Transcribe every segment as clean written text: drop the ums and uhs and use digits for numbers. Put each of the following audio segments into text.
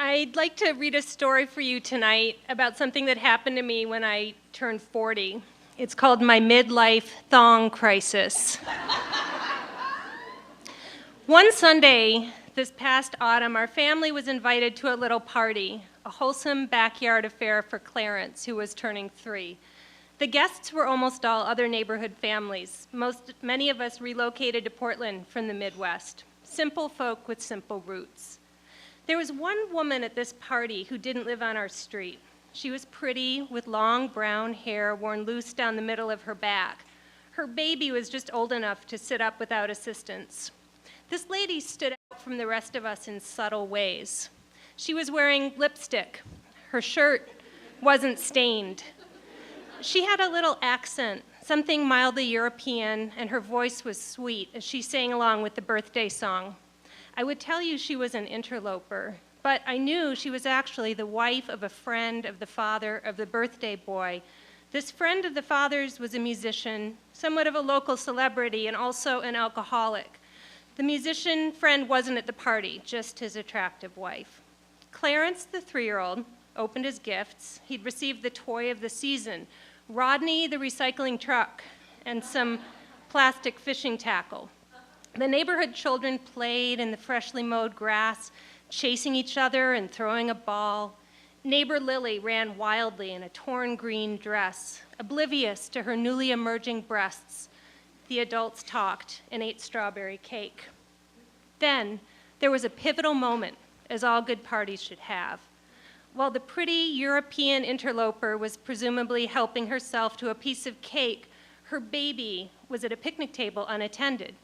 I'd like to read a story for you tonight about something that happened to me when I turned 40. It's called my midlife thong crisis. One Sunday this past autumn, our family was invited to a little party, a wholesome backyard affair for Clarence, who was turning 3. The guests were almost all other neighborhood families. Many of us relocated to Portland from the Midwest. Simple folk with simple roots. There was one woman at this party who didn't live on our street. She was pretty, with long brown hair worn loose down the middle of her back. Her baby was just old enough to sit up without assistance. This lady stood out from the rest of us in subtle ways. She was wearing lipstick. Her shirt wasn't stained. She had a little accent, something mildly European, and her voice was sweet as she sang along with the birthday song. I would tell you she was an interloper, but I knew she was actually the wife of a friend of the father of the birthday boy. This friend of the father's was a musician, somewhat of a local celebrity, and also an alcoholic. The musician friend wasn't at the party, just his attractive wife. Clarence, the 3-year-old, opened his gifts. He'd received the toy of the season, Rodney, the recycling truck, and some plastic fishing tackle. The neighborhood children played in the freshly mowed grass, chasing each other and throwing a ball. Neighbor Lily ran wildly in a torn green dress, oblivious to her newly emerging breasts. The adults talked and ate strawberry cake. Then there was a pivotal moment, as all good parties should have. While the pretty European interloper was presumably helping herself to a piece of cake, her baby was at a picnic table unattended.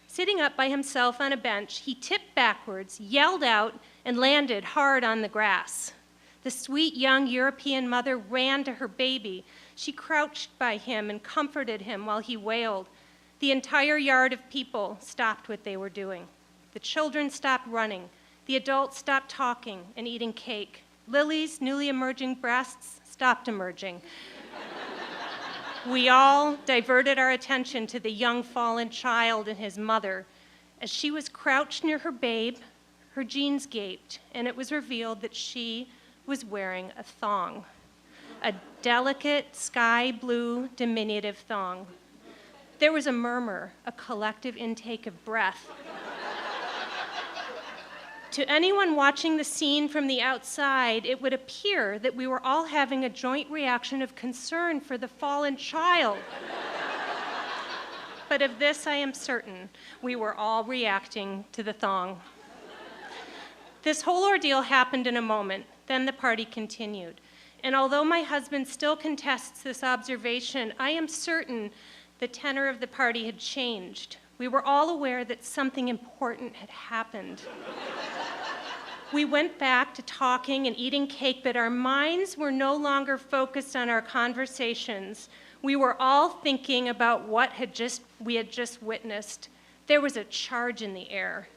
Sitting up by himself on a bench, he tipped backwards, yelled out, and landed hard on the grass. The sweet young European mother ran to her baby. She crouched by him and comforted him while he wailed. The entire yard of people stopped what they were doing. The children stopped running. The adults stopped talking and eating cake. Lily's newly emerging breasts stopped emerging. We all diverted our attention to the young fallen child and his mother. As she was crouched near her babe, her jeans gaped, and it was revealed that she was wearing a thong, a delicate sky blue diminutive thong. There was a murmur, a collective intake of breath. To anyone watching the scene from the outside, it would appear that we were all having a joint reaction of concern for the fallen child. But of this I am certain, we were all reacting to the thong. This whole ordeal happened in a moment, then the party continued. And although my husband still contests this observation, I am certain the tenor of the party had changed. We were all aware that something important had happened. We went back to talking and eating cake, but our minds were no longer focused on our conversations. We were all thinking about what we had just witnessed. There was a charge in the air.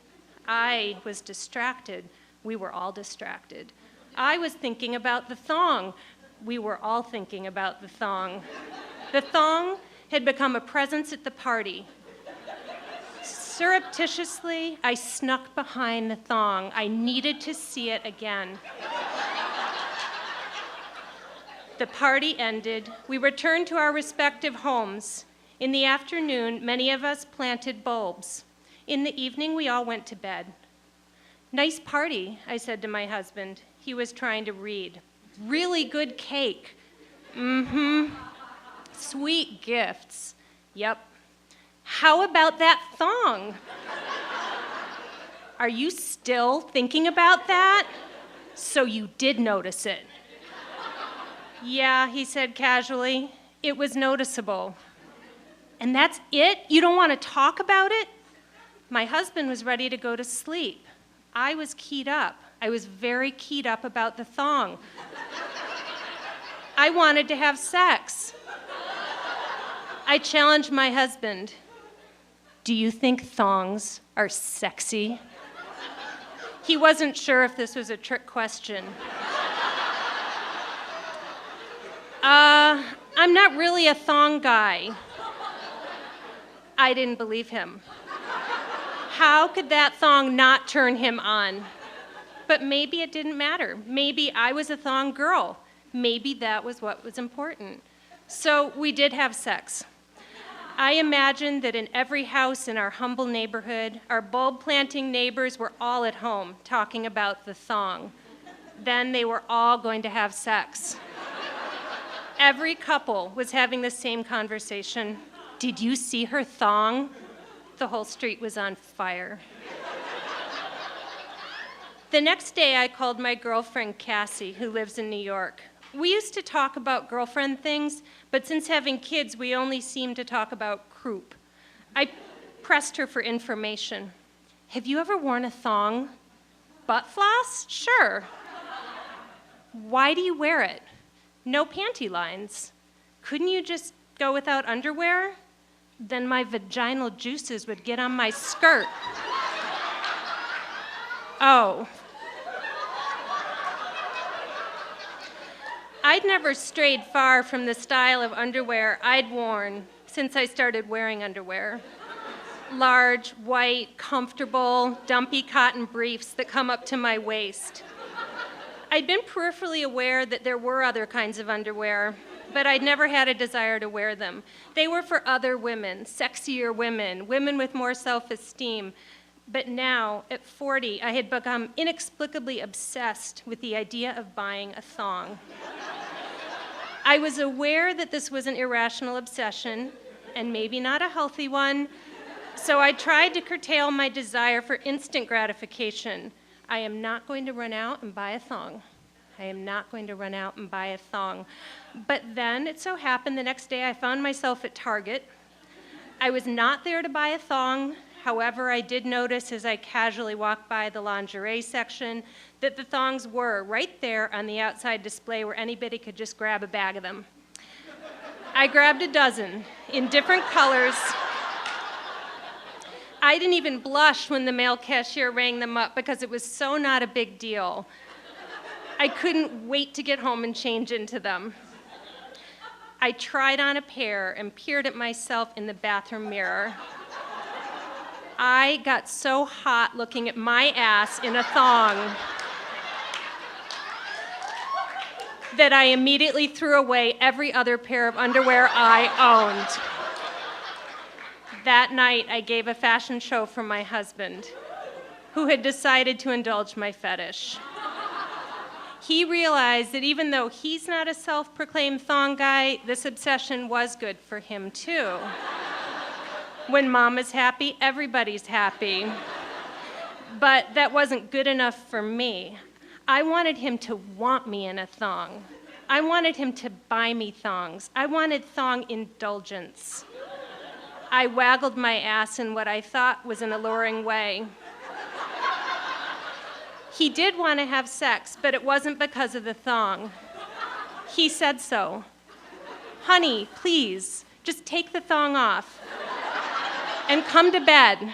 I was distracted. We were all distracted. I was thinking about the thong. We were all thinking about the thong. The thong had become a presence at the party. Surreptitiously, I snuck behind the thong. I needed to see it again. The party ended. We returned to our respective homes. In the afternoon, many of us planted bulbs. In the evening, we all went to bed. Nice party, I said to my husband. He was trying to read. Really good cake. Mm-hmm. Sweet gifts. Yep. How about that thong? Are you still thinking about that? So you did notice it. Yeah, he said casually. It was noticeable. And that's it? You don't want to talk about it? My husband was ready to go to sleep. I was keyed up. I was very keyed up about the thong. I wanted to have sex. I challenged my husband. Do you think thongs are sexy? He wasn't sure if this was a trick question. I'm not really a thong guy. I didn't believe him. How could that thong not turn him on? But maybe it didn't matter. Maybe I was a thong girl. Maybe that was what was important. So we did have sex. I imagined that in every house in our humble neighborhood, our bulb-planting neighbors were all at home talking about the thong. Then they were all going to have sex. Every couple was having the same conversation. Did you see her thong? The whole street was on fire. The next day, I called my girlfriend, Cassie, who lives in New York. We used to talk about girlfriend things, but since having kids, we only seem to talk about croup. I pressed her for information. Have you ever worn a thong? Butt floss? Sure. Why do you wear it? No panty lines. Couldn't you just go without underwear? Then my vaginal juices would get on my skirt. Oh. I'd never strayed far from the style of underwear I'd worn since I started wearing underwear. Large, white, comfortable, dumpy cotton briefs that come up to my waist. I'd been peripherally aware that there were other kinds of underwear, but I'd never had a desire to wear them. They were for other women, sexier women, women with more self-esteem. But now, at 40, I had become inexplicably obsessed with the idea of buying a thong. I was aware that this was an irrational obsession, and maybe not a healthy one, so I tried to curtail my desire for instant gratification. I am not going to run out and buy a thong. I am not going to run out and buy a thong. But then, it so happened the next day I found myself at Target. I was not there to buy a thong. However, I did notice as I casually walked by the lingerie section that the thongs were right there on the outside display where anybody could just grab a bag of them. I grabbed a dozen in different colors. I didn't even blush when the male cashier rang them up because it was so not a big deal. I couldn't wait to get home and change into them. I tried on a pair and peered at myself in the bathroom mirror. I got so hot looking at my ass in a thong that I immediately threw away every other pair of underwear I owned. That night, I gave a fashion show for my husband, who had decided to indulge my fetish. He realized that even though he's not a self-proclaimed thong guy, this obsession was good for him too. When mama's happy, everybody's happy. But that wasn't good enough for me. I wanted him to want me in a thong. I wanted him to buy me thongs. I wanted thong indulgence. I waggled my ass in what I thought was an alluring way. He did want to have sex, but it wasn't because of the thong. He said so. Honey, please, just take the thong off and come to bed.